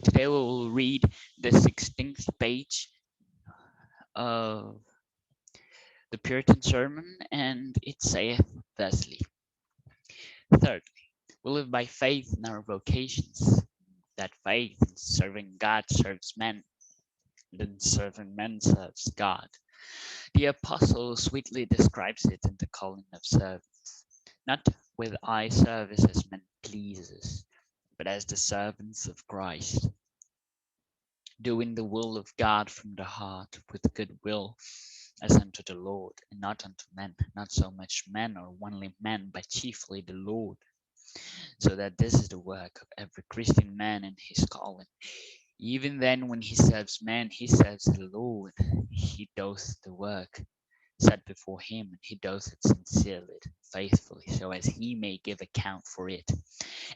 Today we will read the 16th page of the Puritan sermon, and it saith thusly: Thirdly, we live by faith in our vocations, that faith in serving God serves men, and in serving men serves God. The apostle sweetly describes it in the calling of servants, not with eye service as men pleasers, but as the servants of Christ, doing the will of God from the heart with good will, as unto the Lord, and not unto men, not so much men or only men, but chiefly the Lord. So that this is the work of every Christian man in his calling. Even then, when he serves men, he serves the Lord. He does the work set before him, and he does it sincerely, faithfully, so as he may give account for it.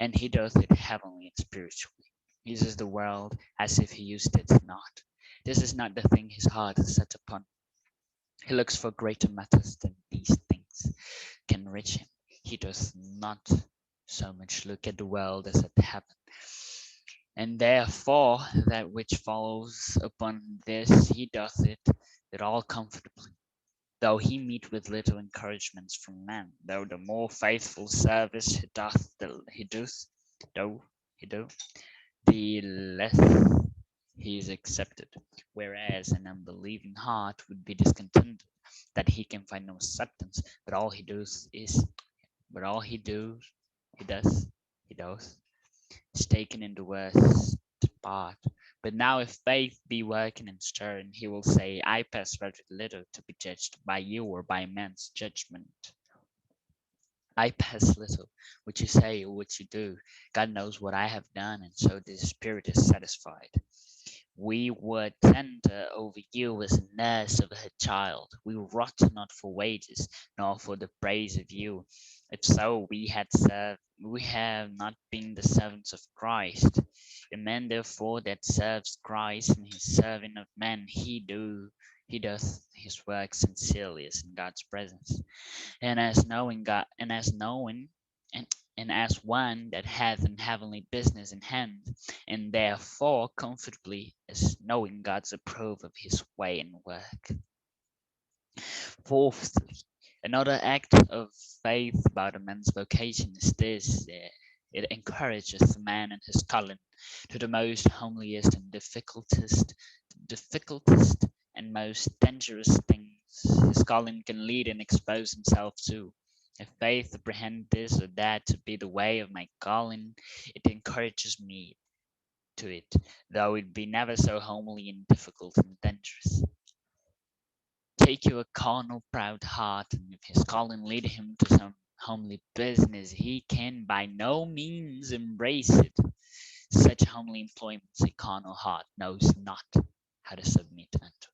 And he does it heavenly and spiritually. He uses the world as if he used it not. This is not the thing his heart is set upon. He looks for greater matters than these things can reach him. He does not so much look at the world as at heaven. And therefore, that which follows upon this, he doth it all comfortably, though he meet with little encouragements from men, though the more faithful service he doth, though he do, the less he is accepted. Whereas an unbelieving heart would be discontented that he can find no acceptance, but all he does is, but all he does, he does, is taken in the worst part. But now if faith be working and stirring, he will say, I pass very little to be judged by you or by man's judgment. I pass little. What you say or what you do, God knows what I have done, and so the Spirit is satisfied. We were tender over you as a nurse of her child. We wrought not for wages, nor for the praise of you. If so, we have not been the servants of Christ. A man therefore that serves Christ in his serving of men, he doth his work sincerely as in God's presence, and as knowing God, and, and as one that hath an heavenly business in hand, and therefore comfortably as knowing God's approve of his way and work. Fourthly, another act of faith about a man's vocation is this: it encourages the man in his calling to the most homeliest and difficultest and most dangerous things his calling can lead and expose himself to. If faith apprehend this or that to be the way of my calling, it encourages me to it, though it be never so homely and difficult and dangerous. Take you a carnal, proud heart, and if his calling lead him to some homely business, he can by no means embrace it. Such homely employments a carnal heart knows not how to submit unto.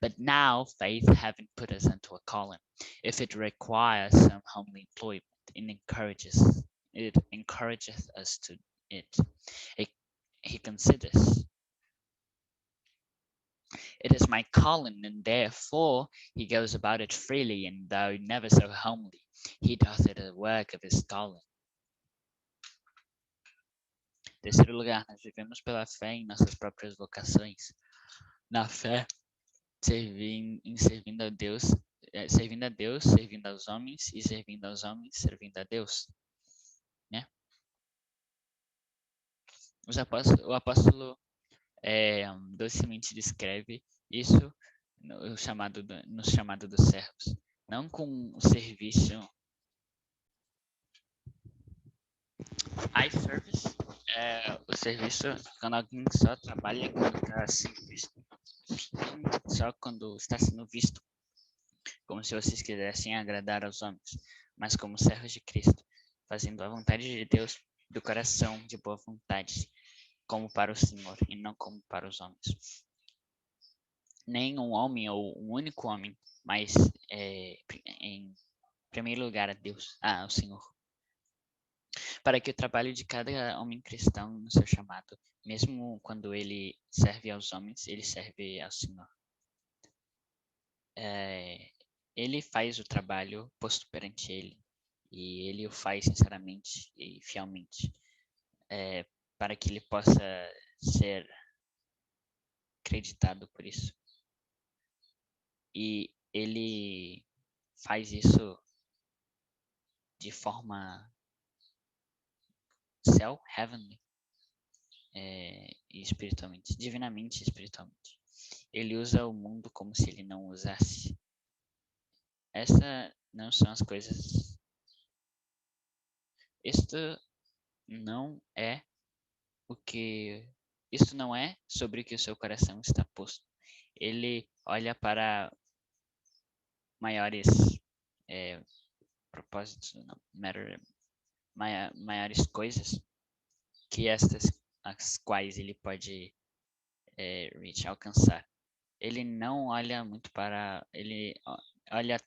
But now faith having put us into a calling, if it requires some homely employment, it encourageth us to it. it he considers it is my calling, and therefore he goes about it freely, and though never so homely, he doth it a work of his calling. Terceiro lugar, nós vivemos pela fé em nossas próprias vocações. Na fé, servindo a Deus, servindo aos homens, e servindo aos homens, servindo a Deus. Né? O apóstolo docemente descreve isso no chamado dos servos, não com o serviço eye service, o serviço quando alguém só trabalha quando está sendo visto, só quando está sendo visto, como se vocês quisessem agradar aos homens, mas como servos de Cristo, fazendo a vontade de Deus do coração de boa vontade, como para o Senhor e não como para os homens. Nem um homem ou um único homem, mas em primeiro lugar a Deus, ao Senhor. Para que o trabalho de cada homem cristão no seu chamado, mesmo quando ele serve aos homens, ele serve ao Senhor. Ele faz o trabalho posto perante ele, e ele o faz sinceramente e fielmente, para que ele possa ser acreditado por isso. E ele faz isso de forma heavenly, e espiritualmente, divinamente e espiritualmente. Ele usa o mundo como se ele não usasse. Essas não são as coisas. Isto não é isto não é sobre o que o seu coração está posto. Ele olha para maiores propósitos, não, maiores coisas que estas as quais ele pode alcançar. Ele não olha muito para ele olha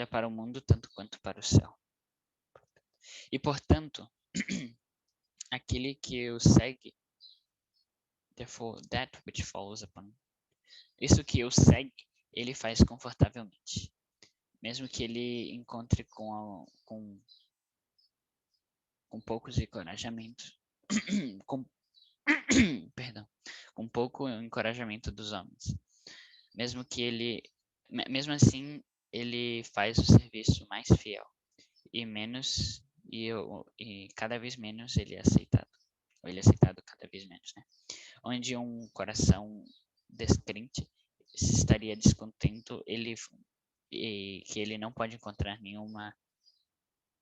para o mundo tanto quanto para o céu. E portanto, aquele que o segue, therefore that which follows upon. Isso que o segue, ele faz confortavelmente. Mesmo que ele encontre com poucos encorajamentos, perdão, com pouco encorajamento dos homens. Mesmo assim, ele faz o serviço mais fiel e cada vez menos ele é aceitado. Ou ele é aceitado cada vez menos, né? Onde um coração descrente estaria descontente, que ele não pode encontrar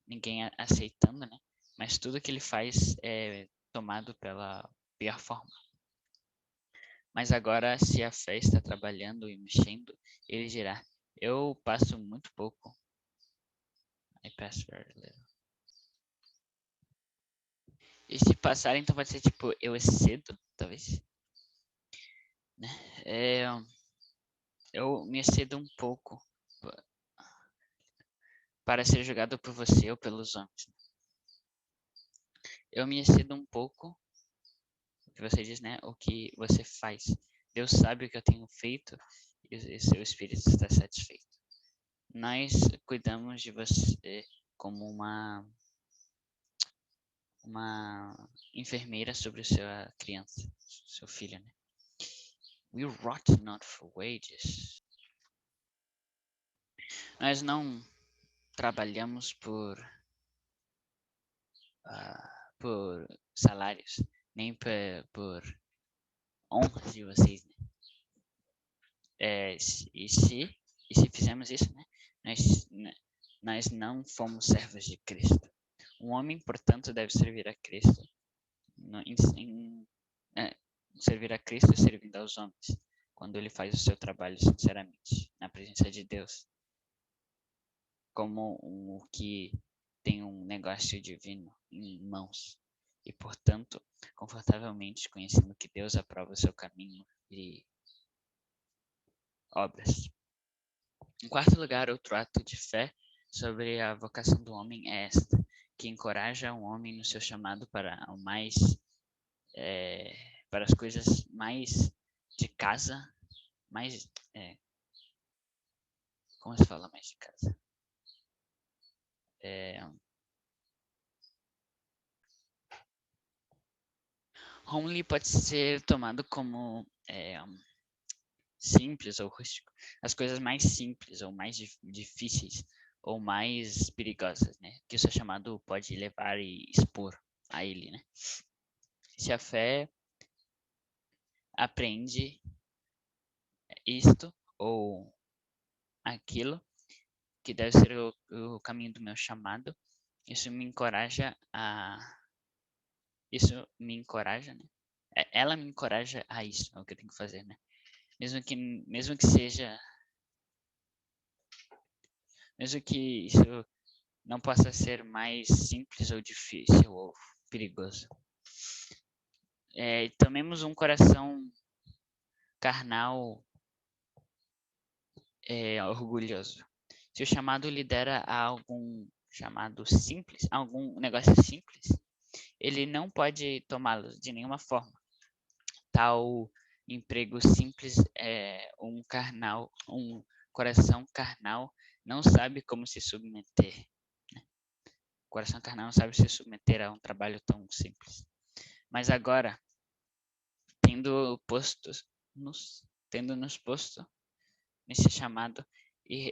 ninguém aceitando, né? Mas tudo que ele faz é tomado pela pior forma. Mas agora, se a fé está trabalhando e mexendo, ele dirá: eu passo muito pouco. I pass very little. E se passar, então vai ser tipo, eu excedo, talvez. Né? Eu me excedo um pouco para ser julgado por você ou pelos homens. Eu me excedo um pouco, o que você diz, né? O que você faz. Deus sabe o que eu tenho feito e seu espírito está satisfeito. Nós cuidamos de você como uma enfermeira sobre sua criança, seu filho, né? We rot not for wages. Nós não trabalhamos por salários, nem por honras de vocês, né? E se fizermos isso, né? Nós não fomos servos de Cristo. Um homem, portanto, deve servir a Cristo servir a Cristo servindo aos homens, quando ele faz o seu trabalho sinceramente, na presença de Deus, como o que tem um negócio divino em mãos, e portanto, confortavelmente conhecendo que Deus aprova o seu caminho e obras. Em quarto lugar, outro ato de fé sobre a vocação do homem é esta, que encoraja o homem no seu chamado para para as coisas mais de casa, mais como se fala mais de casa? Homely pode ser tomado como simples ou rústico. As coisas mais simples ou mais difíceis ou mais perigosas, né? Que o seu chamado pode levar e expor a ele, né? Se a fé aprende isto ou aquilo, que deve ser o caminho do meu chamado, isso me encoraja, né? Ela me encoraja a isso, é o que eu tenho que fazer, né? Mesmo que isso não possa ser mais simples ou difícil ou perigoso. Tomemos um coração carnal orgulhoso. Se o chamado lidera a algum chamado simples, algum negócio simples, ele não pode tomá-lo de nenhuma forma. Tal emprego simples um coração carnal não sabe como se submeter. Né? O coração carnal não sabe se submeter a um trabalho tão simples. Mas agora, tendo nos posto nesse chamado, e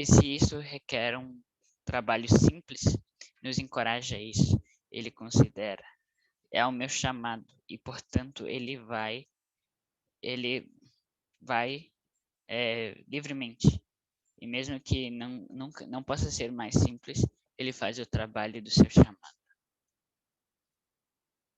se isso requer um trabalho simples, nos encoraja a isso. Ele considera, é o meu chamado, e portanto ele vai livremente. E mesmo que não possa ser mais simples, ele faz o trabalho do seu chamado.